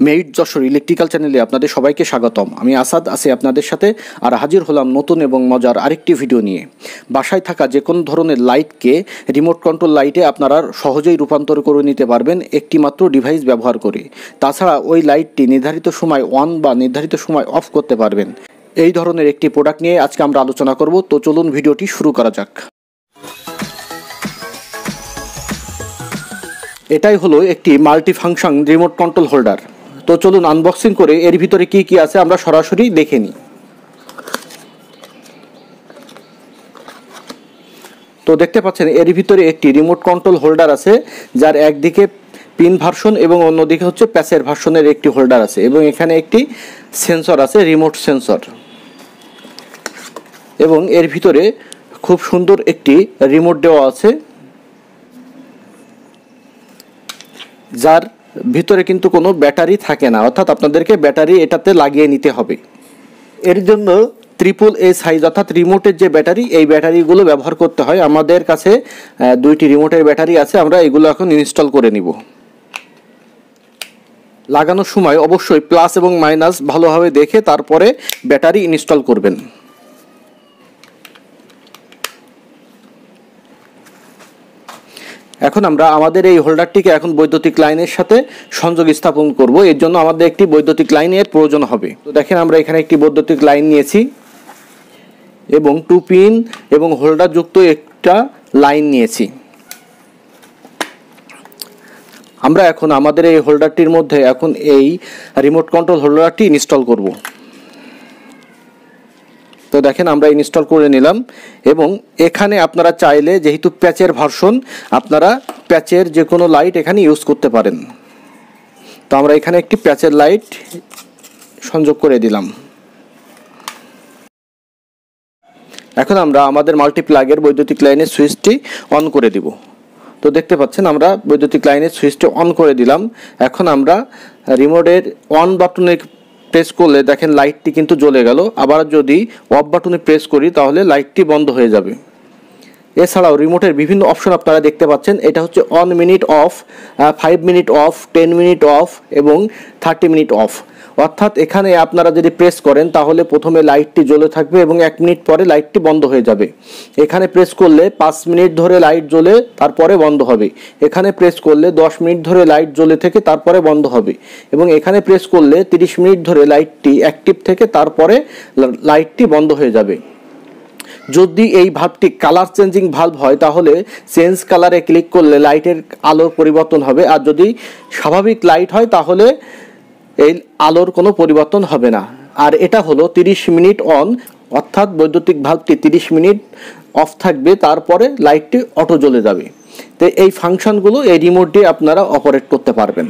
Merit Jessore electrical চ্যানেলে আপনাদের সবাইকে স্বাগতম। আমি আসাদ আছি আপনাদের সাথে, আর হাজির হলাম নতুন এবং মজার আরেকটি ভিডিও নিয়ে। বাসায় থাকা যে কোনো ধরনের লাইটকে রিমোট কন্ট্রোল লাইটে আপনারা সহজেই রূপান্তর করে নিতে পারবেন একটি মাত্র ডিভাইস ব্যবহার করে। তাছাড়া ওই লাইটটি নির্ধারিত সময় অন বা নির্ধারিত সময় অফ করতে পারবেন। এই ধরনের একটি প্রোডাক্ট নিয়ে আজকে আমরা আলোচনা করব। তো চলুন ভিডিওটি শুরু করা যাক। এটাই হলো একটি multi function remote control holder. তো চলুন আনবক্সিং করে এর ভিতরে কি কি আছে আমরা সরাসরি দেখে নিই। তো দেখতে পাচ্ছেন এর ভিতরে একটি রিমোট কন্ট্রোল হোল্ডার আছে, যার একদিকে পিন ভার্সন এবং অন্যদিকে হচ্ছে প্যাচের ভার্সনের একটি হোল্ডার আছে, এবং এখানে একটি সেন্সর আছে, রিমোট সেন্সর। এবং এর ভিতরে খুব সুন্দর একটি রিমোট দেওয়া আছে, যার ভিতরে কিন্তু কোনো ব্যাটারি থাকে না, অর্থাৎ আপনাদেরকে ব্যাটারি এটাতে লাগিয়ে নিতে হবে। এর জন্য AAA সাইজ অর্থাৎ রিমোটের যে ব্যাটারি, এই ব্যাটারিগুলো ব্যবহার করতে হয়। আমাদের কাছে দুইটি রিমোটের ব্যাটারি আছে, আমরা এগুলো এখন ইনস্টল করে নিব। লাগানোর সময় অবশ্যই প্লাস এবং মাইনাস ভালোভাবে দেখে তারপরে ব্যাটারি ইনস্টল করবেন। এখন আমরা আমাদের এই হোল্ডারটিকে এখন বৈদ্যুতিক লাইনের সাথে সংযোগ স্থাপন করব। এর জন্য আমাদের একটি বৈদ্যুতিক লাইনের প্রয়োজন হবে। তো দেখেন আমরা এখানে একটি বৈদ্যুতিক লাইন নিয়েছি এবং 2 পিন এবং হোল্ডার যুক্ত একটা লাইন নিয়েছি। আমরা এখন আমাদের এই হোল্ডারটির মধ্যে এখন এই রিমোট কন্ট্রোল হোল্ডারটি ইনস্টল করব। তো দেখেন আমরা ইনস্টল করে নিলাম, এবং এখানে আপনারা চাইলে যেহেতু প্যাচের ভার্সন, আপনারা প্যাচের যে কোনো লাইট এখানে ইউজ করতে পারেন। তো আমরা এখানে একটি প্যাচের লাইট সংযোগ করে দিলাম। এখন আমরা আমাদের মাল্টিপ্লাগের বৈদ্যুতিক লাইনের সুইচটি অন করে দিব। তো দেখতে পাচ্ছেন আমরা বৈদ্যুতিক লাইনের সুইচটি অন করে দিলাম। এখন আমরা রিমোটের অন বাটনে প্রেস করলে দেখেন লাইটটি কিন্তু জ্বলে গেল। আবার যদি অফ বাটনে প্রেস করি তাহলে লাইটটি বন্ধ হয়ে যাবে। এছাড়াও রিমোটের বিভিন্ন অপশন আপনারা দেখতে পাচ্ছেন। এটা হচ্ছে 1 minute of, 5 minute of, 10 minute of এবং 30 মিনিট অফ। অর্থাৎ এখানে আপনারা যদি প্রেস করেন তাহলে প্রথমে লাইটটি জ্বলে থাকবে এবং 1 মিনিট পরে লাইটটি বন্ধ হয়ে যাবে। এখানে প্রেস করলে 5 মিনিট ধরে লাইট জ্বলে তারপরে বন্ধ হবে। এখানে প্রেস করলে 10 মিনিট ধরে লাইট জ্বলে থেকে তারপরে বন্ধ হবে, এবং এখানে প্রেস করলে 30 মিনিট ধরে লাইটটি অ্যাক্টিভ থেকে তারপরে লাইটটি বন্ধ হয়ে যাবে। যদি এই ভাল্বটি কালার চেঞ্জিং ভাল্ব হয় তাহলে চেঞ্জ কালারে ক্লিক করলে লাইটের আলোর পরিবর্তন হবে, আর যদি স্বাভাবিক লাইট হয় তাহলে এই আলোর কোনো পরিবর্তন হবে না। আর এটা হলো 30 মিনিট অন, অর্থাৎ বৈদ্যুতিক ভাল্বটি 30 মিনিট অফ থাকবে, তারপরে লাইটটি অটো জ্বলে যাবে। তো এই ফাংশনগুলো এই রিমোট দিয়ে আপনারা অপারেট করতে পারবেন।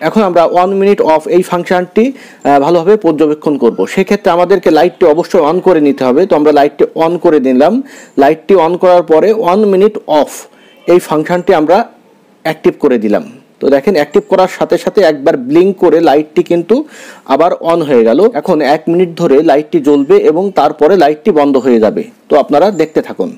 এখন আমরা 1 মিনিট অফ এই ফাংশনটি ভালোভাবে পর্যবেক্ষণ করব। সেক্ষেত্রে আমাদেরকে লাইটটি অবশ্যই অন করে নিতে হবে। তো আমরা লাইটটি অন করে নিলাম। লাইটটি অন করার পরে 1 মিনিট অফ এই ফাংশনটি আমরা অ্যাক্টিভ করে দিলাম। তো দেখেন অ্যাক্টিভ করার সাথে সাথে একবার ব্লিঙ্ক করে লাইটটি কিন্তু আবার অন হয়ে গেল। এখন 1 মিনিট ধরে লাইটটি জ্বলবে এবং তারপরে লাইটটি বন্ধ হয়ে যাবে। তো আপনারা দেখতে থাকুন।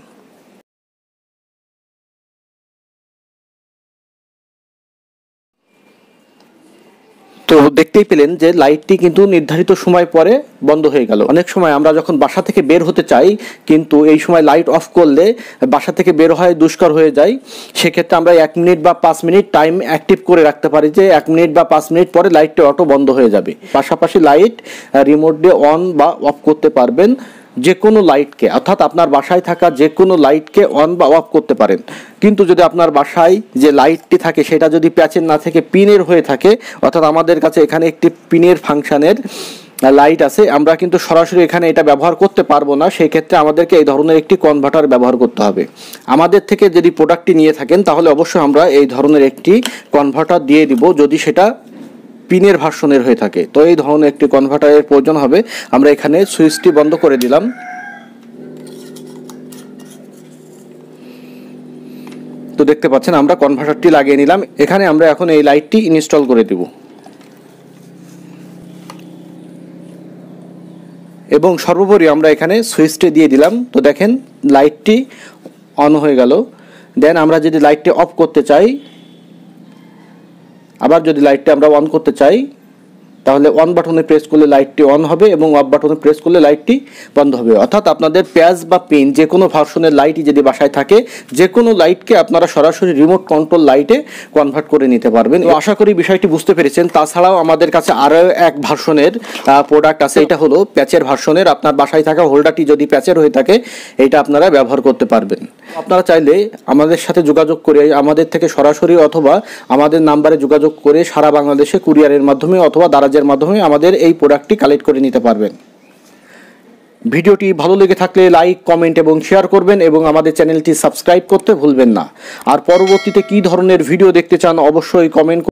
তো দেখতেই পেলেন যে লাইটটি কিন্তু নির্ধারিত সময় পরে বন্ধ হয়ে গেল। অনেক সময় আমরা যখন বাসা থেকে বের হতে চাই, কিন্তু এই সময় লাইট অফ করলে বাসা থেকে বের হয় দুষ্কর হয়ে যায়। সেক্ষেত্রে আমরা 1 মিনিট বা 5 মিনিট টাইম অ্যাক্টিভ করে রাখতে পারি যে 1 মিনিট বা 5 মিনিট পরে লাইটটি অটো বন্ধ হয়ে যাবে। পাশাপাশি লাইট রিমোট দিয়ে অন বা অফ করতে পারবেন যে কোনো লাইটকে, অর্থাৎ আপনার বাসায় থাকা যে কোনো লাইটকে অন বা অফ করতে পারেন। কিন্তু যদি আপনার বাসায় যে লাইটটি থাকে সেটা যদি প্যাচের না থেকে পিনের হয়ে থাকে, অর্থাৎ আমাদের কাছে এখানে একটি পিনের ফাংশনের লাইট আছে, আমরা কিন্তু সরাসরি এখানে এটা ব্যবহার করতে পারবো না। সেই ক্ষেত্রে আমাদেরকে এই ধরনের একটি কনভার্টার ব্যবহার করতে হবে। আমাদের থেকে যদি প্রোডাক্টটি নিয়ে থাকেন তাহলে অবশ্যই আমরা এই ধরনের একটি কনভার্টার দিয়ে দিব, যদি সেটা পিনের ভার্সনের হয়ে থাকে। তো এই ধরনের একটি কনভার্টারের প্রয়োজন হবে। আমরা এখানে সুইচটি বন্ধ করে দিলাম। তো দেখতে পাচ্ছেন আমরা কনভার্টারটি লাগিয়ে নিলাম। এখানে আমরা এখন এই লাইটটি ইনস্টল করে দিব, এবং সর্বোপরি আমরা এখানে সুইচটি দিয়ে দিলাম। তো দেখেন লাইটটি অন হয়ে গেল। দেন আমরা যদি লাইটটি অফ করতে চাই, আবার যদি লাইটটি আমরা অন করতে চাই, তাহলে অন বাটনে প্রেস করলে লাইটটি অন হবে এবং অফ বাটনে প্রেস করলে লাইটটি বন্ধ হবে। অর্থাৎ আপনাদের প্যাচ বা পিন যে কোনো ভার্সনের লাইটই যদি বাসায় থাকে, যে কোনো লাইটকে আপনারা সরাসরি রিমোট কন্ট্রোল লাইটে কনভার্ট করে নিতে পারবেন। আশা করি বিষয়টি বুঝতে পেরেছেন। তাছাড়াও আমাদের কাছে আরও এক ভার্সনের প্রোডাক্ট আছে, এটা হলো প্যাচের ভার্সনের। আপনার বাসায় থাকা হোল্ডারটি যদি প্যাচের হয়ে থাকে, এটা আপনারা ব্যবহার করতে পারবেন। আপনারা চাইলে আমাদের সাথে যোগাযোগ করে আমাদের থেকে সরাসরি অথবা আমাদের নাম্বারে যোগাযোগ করে সারা বাংলাদেশে কুরিয়ারের মাধ্যমে অথবা দারাজের মাধ্যমে আমাদের এই প্রোডাক্টটি কালেক্ট করে নিতে পারবেন। ভিডিওটি ভালো লেগে থাকলে লাইক, কমেন্ট এবং শেয়ার করবেন এবং আমাদের চ্যানেলটি সাবস্ক্রাইব করতে ভুলবেন না। আর পরবর্তীতে কী ধরনের ভিডিও দেখতে চান অবশ্যই কমেন্ট